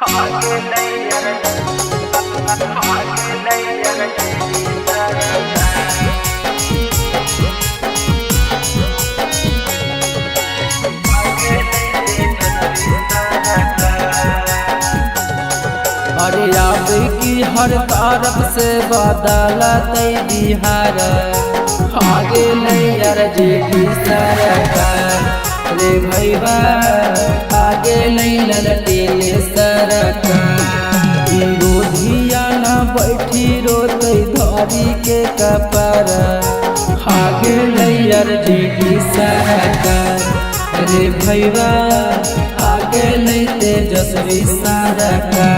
अरे अब की हर तरफ से बदलत बिहार आगे नैयर जेडी सरकार रे भैया आगे नहीं ललटेले सरकार विरोधिया न बैठी रोते धरी के कपर आगे नैयर जेडी सरकार रे भैया आगे नहीं तेजस्वी सरकार।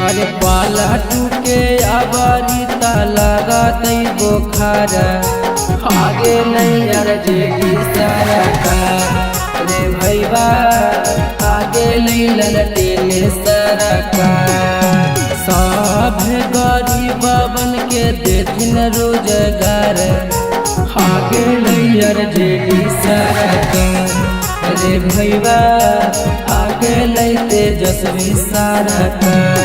अरे पाला टूके आबारी लगा बोखार आगे नैयर जेडी सरकार रे भैया आगे नहीं ललटेले सरकार सब गरीब बन के देथिन रोजगार आगे नैयर जेडी सरकार रे भैया आगे नहीं तेजस्वी सरकार।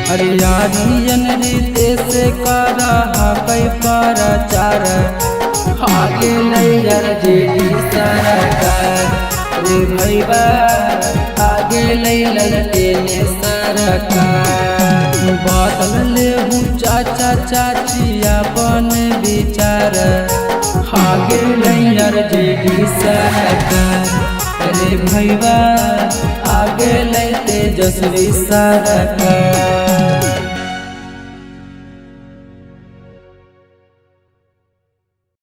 हरियाणियन रीते से करा कई प्रचार आगे नैयर जेडी सरकार रे भैया आगे नहीं ललटेले सरकार बदल ले चाचा चाची अपन विचार आगे नैयर जेडी सरकार रे भैया आगे नहीं तेजस्वी सरकार।